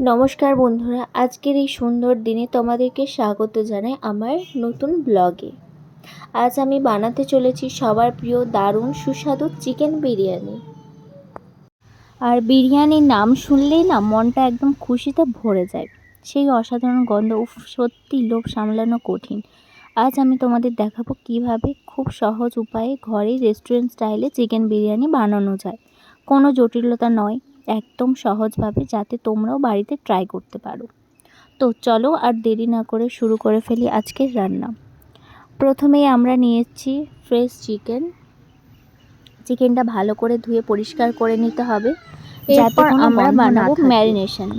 নমস্কার বন্ধুরা, আজকের এই সুন্দর দিনে তোমাদেরকে স্বাগত জানাই আমার নতুন ব্লগে। আজ আমি বানাতে চলেছি সবার প্রিয় দারুণ সুস্বাদু চিকেন বিরিয়ানি। আর বিরিয়ানির নাম শুনলেই না মনটা একদম খুশিতে ভরে যায়। সেই অসাধারণ গন্ধ, সত্যি লোভ সামলানো কঠিন। আজ আমি তোমাদের দেখাবো কিভাবে খুব সহজ উপায়ে ঘরে রেস্টুরেন্ট স্টাইলে চিকেন বিরিয়ানি বানানো যায়। কোনো জটিলতা নয়, একদম সহজভাবে, যাতে তোমরাও বাড়িতে ট্রাই করতে পারো। তো চলো আর দেরি না করে শুরু করে ফেলি আজকের রান্না। প্রথমেই আমরা নিয়েছি ফ্রেশ চিকেনটা ভালো করে ধুয়ে পরিষ্কার করে নিতে হবে, যাতে কোনো আমরা বানাবো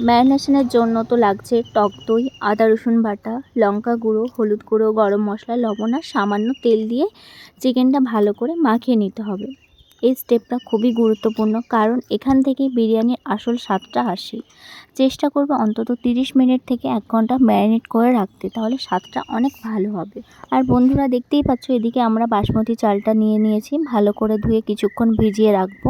ম্যারিনেশনের জন্য তো লাগছে টক দই, আদা রসুন বাটা, লঙ্কা গুঁড়ো, হলুদ গুঁড়ো, গরম মশলা, লবণ আর সামান্য তেল দিয়ে চিকেনটা ভালো করে মাখিয়ে নিতে হবে। এই স্টেপটা খুবই গুরুত্বপূর্ণ, কারণ এখান থেকেই বিরিয়ানির আসল স্বাদটা আসে। চেষ্টা করবে অন্তত 30 মিনিট থেকে 1 ঘন্টা ম্যারিনেট করে রাখতে, তাহলে স্বাদটা অনেক ভালো হবে। আর বন্ধুরা, দেখতেই পাচ্ছ এদিকে আমরা বাসমতি চালটা নিয়েছি, ভালো করে ধুয়ে কিছুক্ষণ ভিজিয়ে রাখবো।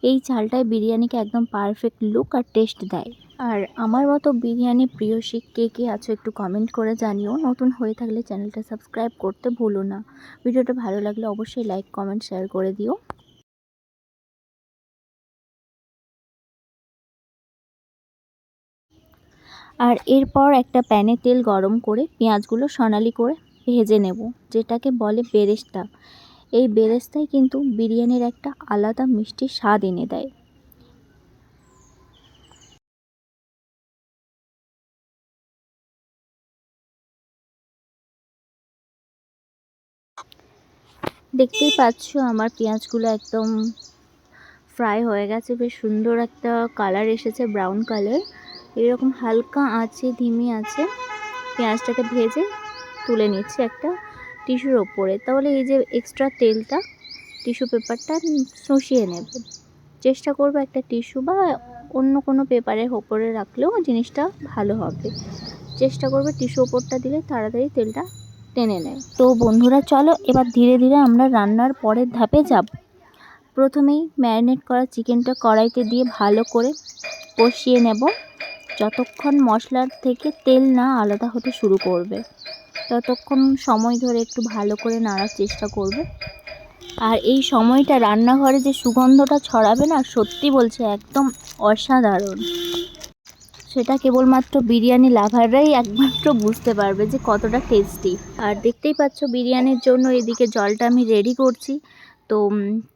এই চালটায় বিরিয়ানিকে একদম পারফেক্ট লুক আর টেস্ট দেয়। আর আমার মতো বিরিয়ানি প্রিয়সী কে আছো একটু কমেন্ট করে জানিও। নতুন হয়ে থাকলে চ্যানেলটা সাবস্ক্রাইব করতে ভুলো না। ভিডিওটা ভালো লাগলে অবশ্যই লাইক, কমেন্ট, শেয়ার করে দিও। আর এরপর একটা প্যানে তেল গরম করে পেঁয়াজগুলো সোনালি করে ভেজে নেব, যেটাকে বলে বেরেস্তা। এই বেরেস্তাই কিন্তু বিরিয়ানির একটা আলাদা মিষ্টি স্বাদ এনে দেয়। দেখতেই পাচ্ছ আমার পেঁয়াজগুলো একদম ফ্রাই হয়ে গেছে, বেশ সুন্দর একটা কালার এসেছে, ব্রাউন কালার। এরকম হালকা আঁচে, ধিমি আছে পেঁয়াজটাকে ভেজে তুলে নিচ্ছি একটা টিস্যুর ওপরে। তাহলে এই যে এক্সট্রা তেলটা টিস্যু পেপারটা শুষিয়ে নেব। চেষ্টা করবো একটা টিস্যু বা অন্য কোনো পেপারের ওপরে রাখলেও জিনিসটা ভালো হবে। চেষ্টা করবে টিস্যু ওপরটা দিলে তাড়াতাড়ি তেলটা টেনে নেয়। তো বন্ধুরা চলো এবার ধীরে ধীরে আমরা রান্নার পরের ধাপে যাব। প্রথমেই ম্যারিনেট করা চিকেনটা কড়াইতে দিয়ে ভালো করে কষিয়ে নেব, যতক্ষণ মশলার থেকে তেল না আলাদা হতে শুরু করবে ততক্ষণ সময় ধরে একটু ভালো করে নাড়ার চেষ্টা করবে। আর এই সময়টা রান্নাঘরে যে সুগন্ধটা ছড়াবে না, সত্যি বলছে একদম অসাধারণ। সেটা কেবলমাত্র বিরিয়ানি লাভাররাই একমাত্র বুঝতে পারবে যে কতটা টেস্টি। আর দেখতেই পাচ্ছ বিরিয়ানির জন্য এদিকে জলটা আমি রেডি করছি। তো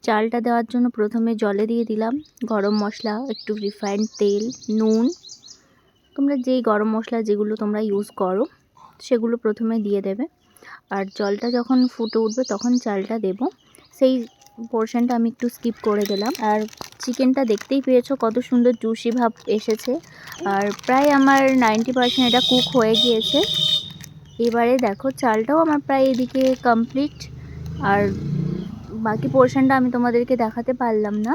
চালটা দেওয়ার জন্য প্রথমে জলে দিয়ে দিলাম গরম মশলা, একটু রিফাইন্ড তেল, নুন। তোমরা যেই গরম মশলা যেগুলো তোমরা ইউজ করো সেগুলো প্রথমে দিয়ে দেবে। আর জলটা যখন ফুটে উঠবে তখন চালটা দেব। সেই পোর্শনটা আমি একটু স্কিপ করে দিলাম। আর চিকেনটা দেখতেই পেয়েছো কত সুন্দর জুসি ভাব এসেছে। আর প্রায় আমার 90% এটা কুক হয়ে গিয়েছে। এবারে দেখো চালটাও আমার প্রায় এদিকে কমপ্লিট। আর বাকি পোর্শনটা আমি তোমাদেরকে দেখাতে পারলাম না।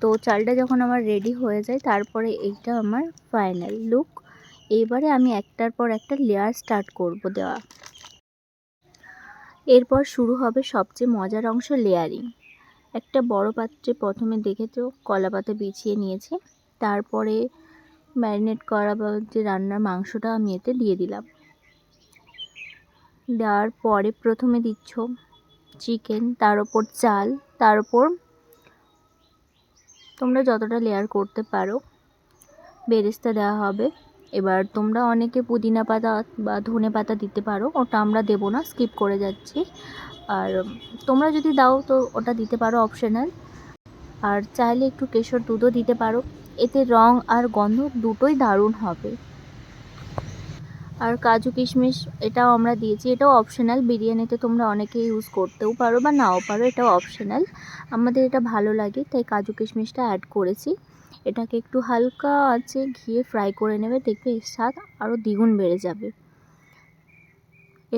তো চালটা যখন আমার রেডি হয়ে যায় তারপরে এইটা আমার ফাইনাল লুক। এবারে আমি একটার পর একটা লেয়ার স্টার্ট করব দেওয়া। এরপর শুরু হবে সবচেয়ে মজার অংশ, লেয়ারিং। একটা বড় পাত্রে প্রথমে দেখেছো কলা পাতা বিছিয়ে নিয়েছি, তারপরে ম্যারিনেট করা বা যে রান্নার মাংসটা আমি এতে দিয়ে দিলাম। দেওয়ার পরে প্রথমে দিচ্ছ চিকেন, তার ওপর চাল, তার ওপর তোমরা যতটা লেয়ার করতে পারো বেরেস্তা দেওয়া হবে। এবার তোমরা অনেকে পুদিনা পাতা বা ধনে পাতা দিতে পারো, ওটা আমরা দেবো না, স্কিপ করে যাচ্ছি। আর তোমরা যদি দাও তো ওটা দিতে পারো, অপশনাল। আর চাইলে একটু কেশর দুধও দিতে পারো, এতে রং আর গন্ধ দুটোই দারুণ হবে। আর কাজু কিশমিশ এটাও আমরা দিয়েছি, এটাও অপশনাল। বিরিয়ানিতে তোমরা অনেকে ইউজ করতেও পারো বা নাও পারো, এটাও অপশনাল। আমাদের এটা ভালো লাগে তাই কাজু কিশমিশটা অ্যাড করেছি। এটাকে একটু হালকা আছে ঘিয়ে ফ্রাই করে নেবে, দেখবে এর স্বাদ আরও দ্বিগুণ বেড়ে যাবে।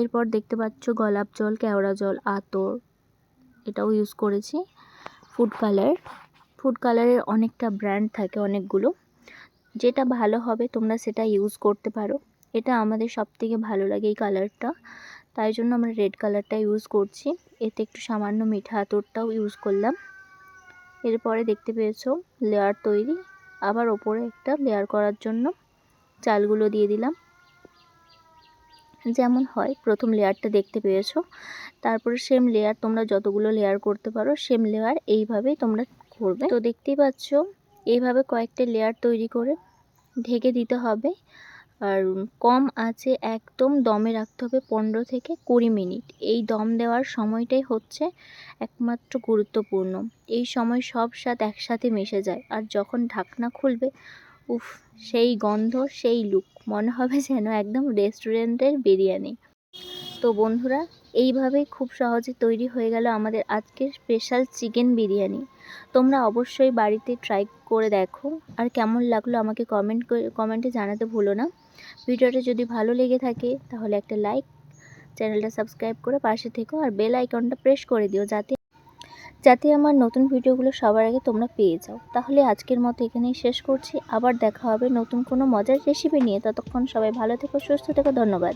এরপর দেখতে পাচ্ছ গোলাপ জল, কেওড়া জল, আতর এটাও ইউজ করেছি। ফুড কালারের অনেকটা ব্র্যান্ড থাকে, অনেকগুলো, যেটা ভালো হবে তোমরা সেটা ইউজ করতে পারো। এটা আমাদের সবথেকে ভালো লাগে এই কালারটা, তাই জন্য আমরা রেড কালারটা ইউজ করছি। এতে একটু সামান্য মিঠা আতরটাও ইউজ করলাম। এরপরে দেখতে পেয়েছো লেয়ার তৈরি। আবার ওপরে একটা লেয়ার করার জন্য চালগুলো দিয়ে দিলাম। যেমন হয় প্রথম লেয়ারটা দেখতে পেয়েছো, তারপরে সেম লেয়ার তোমরা যতগুলো লেয়ার করতে পারো সেম লেয়ার এইভাবেই তোমরা করবে। তো দেখতেই পাচ্ছ এইভাবে কয়েকটা লেয়ার তৈরি করে ঢেকে দিতে হবে। আর কম আঁচে একদম দমে রাখতে হবে 15 থেকে 20 মিনিট। এই দম দেওয়ার সময়টাই হচ্ছে একমাত্র গুরুত্বপূর্ণ। এই সময় সব স্বাদ একসাথে মিশে যায়, আর যখন ঢাকনা খুলবে উফ, সেই গন্ধ, সেই লুক, মনে হবে যেন একদম রেস্টুরেন্টের বিরিয়ানি। তো বন্ধুরা, এইভাবেই খুব সহজে তৈরি হয়ে গেল আমাদের আজকের স্পেশাল চিকেন বিরিয়ানি। তোমরা অবশ্যই বাড়িতে ট্রাই করে দেখো, আর কেমন লাগলো আমাকে কমেন্টে জানাতে ভুলো না। ভিডিওটা যদি ভালো লেগে থাকে তাহলে একটা লাইক, চ্যানেলটা সাবস্ক্রাইব করে পাশে থেকো, আর বেল আইকনটা প্রেস করে দিও যাতে আমার নতুন ভিডিওগুলো সবার আগে তোমরা পেয়ে যাও। তাহলে আজকের মতো এখানেই শেষ করছি, আবার দেখা হবে নতুন কোনো মজার রেসিপি নিয়ে। ততক্ষণ সবাই ভালো থেকো, সুস্থ থেকো, ধন্যবাদ।